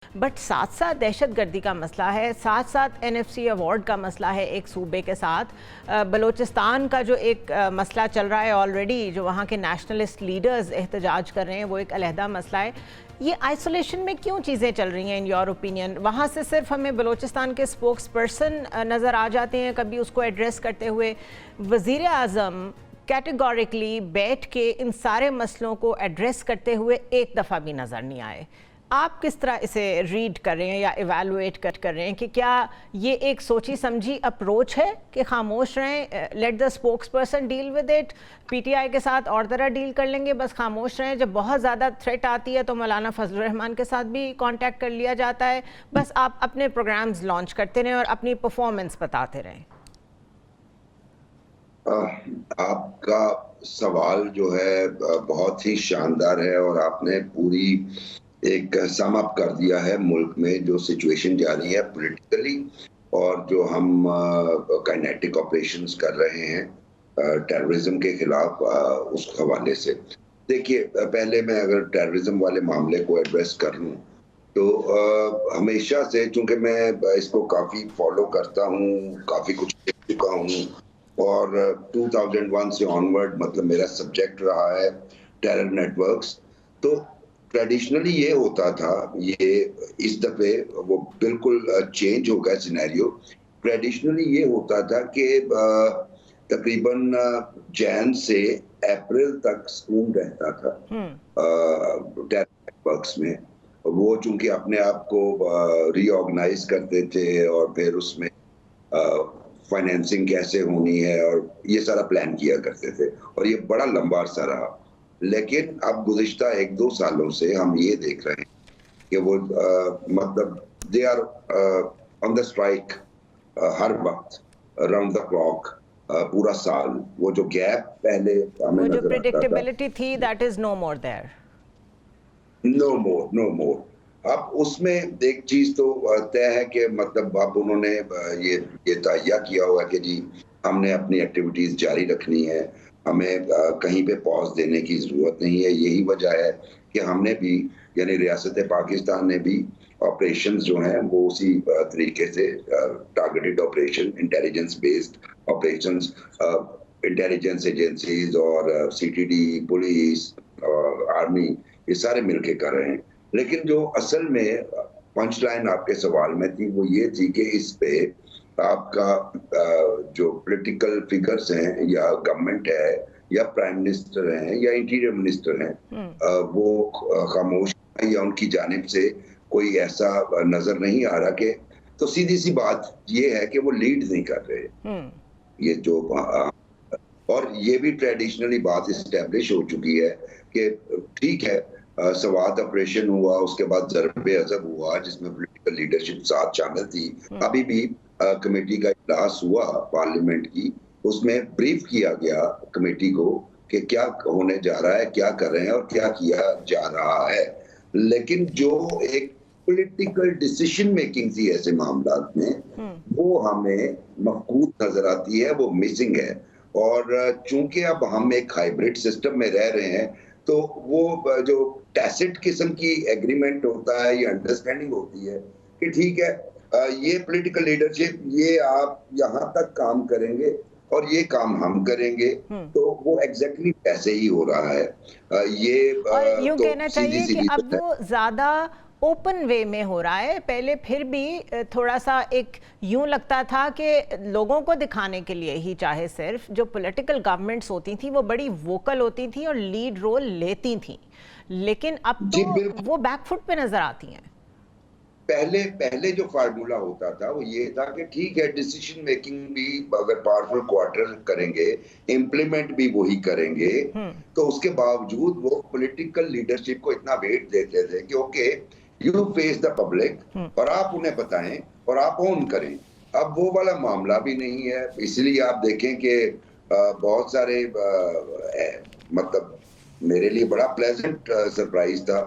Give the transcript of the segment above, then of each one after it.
But साथ साथ दहशतगर्दी का मसला है, साथ साथ एनएफसी अवार्ड का मसला है एक सूबे के साथ। बलूचिस्तान का जो एक मसला चल रहा है ऑलरेडी, जो वहाँ के नेशनलिस्ट लीडर्स एहतजाज कर रहे हैं, वो एक अलहदा मसला है। ये आइसोलेशन में क्यों चीज़ें चल रही हैं इन योर ओपिनियन? वहाँ से सिर्फ हमें बलूचिस्तान के स्पोक्स पर्सन नज़र आ जाते हैं कभी उसको एड्रेस करते हुए। वज़ीर आज़म कैटेगोरिकली बैठ के इन सारे मसलों को एड्रेस करते हुए एक दफ़ा भी नज़र नहीं आए। आप किस तरह इसे रीड कर रहे हैं या इवैल्यूएट कर रहे हैं कि क्या ये एक सोची समझी अप्रोच है कि खामोश रहें, let the spokes person deal with it, PTI के साथ और तरह डील कर लेंगे, बस खामोश रहें, जब बहुत ज़्यादा थ्रेट आती है तो मौलाना फजलुर रहमान के साथ भी कांटेक्ट कर लिया जाता है, बस आप अपने प्रोग्राम्स लॉन्च करते रहें और अपनी परफॉर्मेंस बताते रहें? आपका सवाल जो है बहुत ही शानदार है और आपने पूरी एक सम अप कर दिया है मुल्क में जो सिचुएशन जारी है पॉलिटिकली, और जो हम काइनेटिक ऑपरेशंस कर रहे हैं टेररिज्म के खिलाफ उस हवाले से। देखिए, पहले मैं अगर टेररिज्म वाले मामले को एड्रेस कर लूं तो हमेशा से, चूंकि मैं इसको काफी फॉलो करता हूं, काफी कुछ देख चुका हूं, और 2001 से ऑनवर्ड मतलब मेरा सब्जेक्ट रहा है टेरर नेटवर्क्स। तो ट्रेडिशनली ये होता था, ये इस दफे वो बिल्कुल चेंज हो गया सिनेरियो। ट्रेडिशनली ये होता था कि तकरीबन जैन से अप्रैल तक स्कूल रहता था टेरर नेटवर्क्स में। वो चूंकि अपने आप को रीऑर्गेनाइज करते थे और फिर उसमें फाइनेंसिंग कैसे होनी है और ये सारा प्लान किया करते थे, और ये बड़ा लंबा अरसा रहा। लेकिन अब गुज़िश्ता 1-2 सालों से हम ये देख रहे हैं कि वो मतलब they are on the strike हर वक्त, अराउंड द क्लॉक, पूरा साल। वो जो गैप पहले हमें वो जो नजर आता था, प्रेडिक्टेबिलिटी थी, that is no more there. No more. अब उसमें एक चीज तो तय है कि मतलब अब उन्होंने ये तहैया किया हुआ है कि जी हमने अपनी एक्टिविटीज जारी रखनी है, हमें कहीं पे पॉज देने की जरूरत नहीं है। यही वजह है कि हमने भी, यानी रियासत पाकिस्तान ने भी ऑपरेशंस जो हैं वो उसी तरीके से targeted operation, intelligence based operations, intelligence agencies और सीटीडी, पुलिस, आर्मी, ये सारे मिलके कर रहे हैं। लेकिन जो असल में पंच लाइन आपके सवाल में थी वो ये थी कि इस पे आपका जो पॉलिटिकल फिगर्स हैं या गवर्नमेंट है या प्राइम मिनिस्टर हैं या इंटीरियर मिनिस्टर हैं, वो खामोश हैं या उनकी जानिब से कोई ऐसा नजर नहीं आ रहा कि, तो सीधी सी बात ये है कि वो लीड नहीं कर रहे। ये जो और ये भी ट्रेडिशनली बात इस्टेब्लिश हो चुकी है कि ठीक है, सवात ऑपरेशन हुआ, उसके बाद ज़रबे अज़ब हुआ जिसमें पॉलिटिकल लीडरशिप साथ शामिल थी। अभी भी कमेटी का इजलास हुआ पार्लियामेंट की, उसमें ब्रीफ किया गया कमेटी को कि क्या होने जा रहा है, क्या कर रहे हैं और क्या किया जा रहा है। लेकिन जो एक पॉलिटिकल डिसीजन मेकिंग थी ऐसे मामलात में, वो हमें मफकूद नजर आती है, वो मिसिंग है। और चूंकि अब हम एक हाइब्रिड सिस्टम में रह रहे हैं, तो वो जो टैसिट किस्म की एग्रीमेंट होता है या अंडरस्टैंडिंग होती है कि ठीक है, ये पॉलिटिकल लीडरशिप, ये आप यहाँ तक काम करेंगे और ये काम हम करेंगे, तो वो एग्जैक्टली ऐसे ही हो रहा है। ये और यूं तो कहना चाहिए कि अब वो ज्यादा ओपन वे में हो रहा है। पहले फिर भी थोड़ा सा एक यूं लगता था कि लोगों को दिखाने के लिए ही, चाहे सिर्फ जो पॉलिटिकल गवर्नमेंट्स होती थी वो बड़ी वोकल होती थी और लीड रोल लेती थी, लेकिन अब तो वो बैकफुट पे नजर आती हैं। पहले जो फार्मूला होता था वो ये था कि ठीक है, डिसीजन मेकिंग भी अगर पावरफुल क्वार्टर करेंगे, इम्प्लीमेंट भी वही करेंगे, तो उसके बावजूद वो पॉलिटिकल लीडरशिप को इतना वेट देते थे कि okay, you face the public और आप उन्हें बताएं और आप ऑन करें। अब वो वाला मामला भी नहीं है। इसलिए आप देखें कि बहुत सारे मतलब मेरे लिए बड़ा प्लेजेंट सरप्राइज था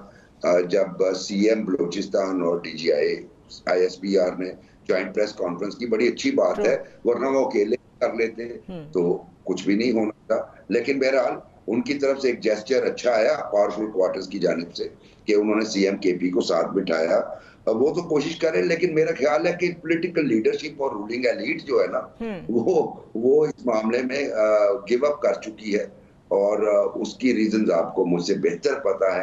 जब सीएम बलूचिस्तान और डीजीआई आईएसपीआर ने ज्वाइंट प्रेस कॉन्फ्रेंस की। बड़ी अच्छी बात है, वरना वो अकेले कर लेते तो कुछ भी नहीं होना था। लेकिन बहरहाल उनकी तरफ से एक जेस्चर अच्छा आया पावरफुल क्वार्टर्स की जानिब से कि उन्होंने सीएम केपी को साथ बिठाया वो तो कोशिश कर रहे हैं, लेकिन मेरा ख्याल है कि पॉलिटिकल लीडरशिप और रूलिंग एलीट जो है ना, वो इस मामले में गिव अप कर चुकी है, और उसकी रीजंस आपको मुझसे बेहतर पता है।